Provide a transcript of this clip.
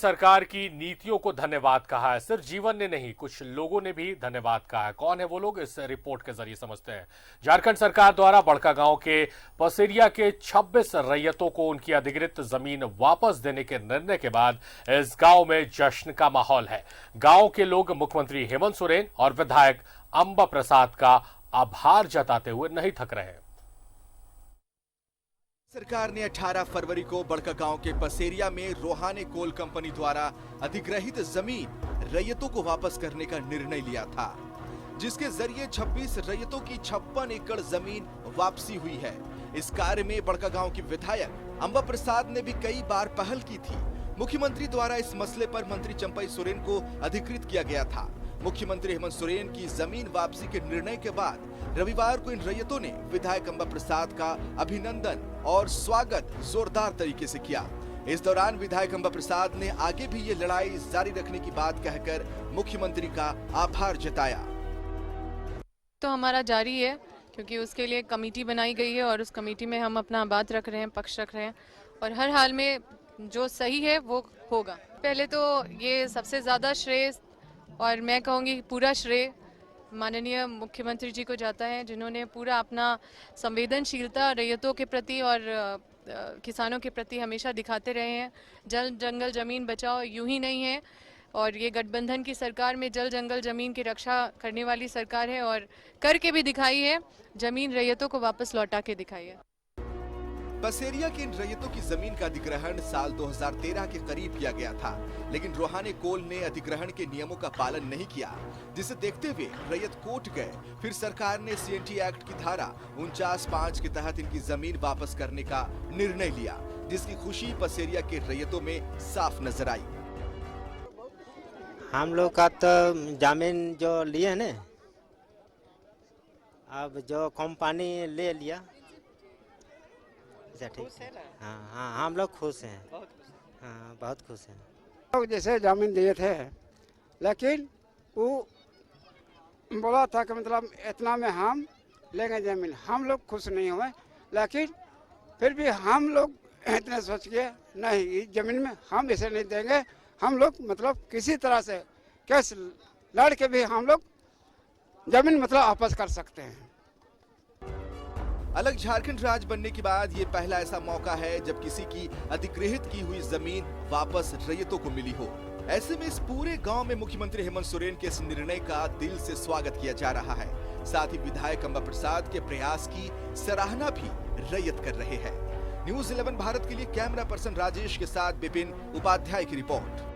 सरकार की नीतियों को धन्यवाद कहा है। सिर्फ जीवन ने नहीं, कुछ लोगों ने भी धन्यवाद कहा है। कौन है वो लोग, इस रिपोर्ट के जरिए समझते हैं। झारखंड सरकार द्वारा बड़का गांव के पसेरिया के 26 रैयतों को उनकी अधिकृत जमीन वापस देने के निर्णय के बाद इस गांव में जश्न का माहौल है। गांव के लोग मुख्यमंत्री हेमंत सोरेन और विधायक अंबा प्रसाद का आभार जताते हुए नहीं थक रहे। सरकार ने 18 फरवरी को बड़का गांव के पसेरिया में रोहाने कोल कंपनी द्वारा अधिग्रहित जमीन रैयतों को वापस करने का निर्णय लिया था, जिसके जरिए 26 रैयतों की 56 एकड़ जमीन वापसी हुई है। इस कार्य में बड़का गांव के विधायक अंबा प्रसाद ने भी कई बार पहल की थी। मुख्यमंत्री द्वारा इस मसले पर मंत्री चंपई सोरेन को अधिकृत किया गया था। मुख्यमंत्री हेमंत सोरेन की जमीन वापसी के निर्णय के बाद रविवार को इन रैयतों ने विधायक अंबा प्रसाद का अभिनंदन और स्वागत जोरदार तरीके से किया। इस दौरान विधायक अंबा प्रसाद ने आगे भी ये लड़ाई जारी रखने की बात कहकर मुख्यमंत्री का आभार जताया। तो हमारा जारी है, क्योंकि उसके लिए कमेटी बनाई गई है और उस कमेटी में हम अपना बात रख रहे हैं, पक्ष रख रहे हैं और हर हाल में जो सही है वो होगा। पहले तो ये सबसे ज्यादा श्रेय और मैं कहूँगी पूरा श्रेय माननीय मुख्यमंत्री जी को जाता है, जिन्होंने पूरा अपना संवेदनशीलता रैयतों के प्रति और किसानों के प्रति हमेशा दिखाते रहे हैं। जल जंगल जमीन बचाओ यूं ही नहीं है, और ये गठबंधन की सरकार में जल जंगल जमीन की रक्षा करने वाली सरकार है और करके भी दिखाई है। जमीन रैयतों को वापस लौटा के दिखाई है। पसेरिया के इन रैयतों की जमीन का अधिग्रहण साल 2013 के करीब किया गया था, लेकिन रोहाने कोल ने अधिग्रहण के नियमों का पालन नहीं किया, जिसे देखते हुए रैयत कोर्ट गए। फिर सरकार ने सीएनटी एक्ट की धारा 49(5) के तहत इनकी जमीन वापस करने का निर्णय लिया, जिसकी खुशी पसेरिया के रैयतों में साफ नजर आई। हम लोग का तो जमीन जो लिए ना, अब जो कंपनी ले लिया, ठीक है। हाँ, हम लोग खुश हैं। हाँ, बहुत खुश हैं। लोग जैसे जमीन दिए थे, लेकिन वो बोला था कि मतलब इतना में हम लेंगे जमीन। हम लोग खुश नहीं हुए, लेकिन फिर भी हम लोग इतने सोच के नहीं, इस जमीन में हम इसे नहीं देंगे। हम लोग मतलब किसी तरह से केस लड़ के भी हम लोग जमीन मतलब वापस कर सकते हैं। अलग झारखंड राज्य बनने के बाद ये पहला ऐसा मौका है जब किसी की अधिग्रहित की हुई जमीन वापस रैयतों को मिली हो। ऐसे में इस पूरे गांव में मुख्यमंत्री हेमंत सोरेन के इस निर्णय का दिल से स्वागत किया जा रहा है। साथ ही विधायक अंबा प्रसाद के प्रयास की सराहना भी रैयत कर रहे हैं। न्यूज़ 11 भारत के लिए कैमरा पर्सन राजेश के साथ विपिन उपाध्याय की रिपोर्ट।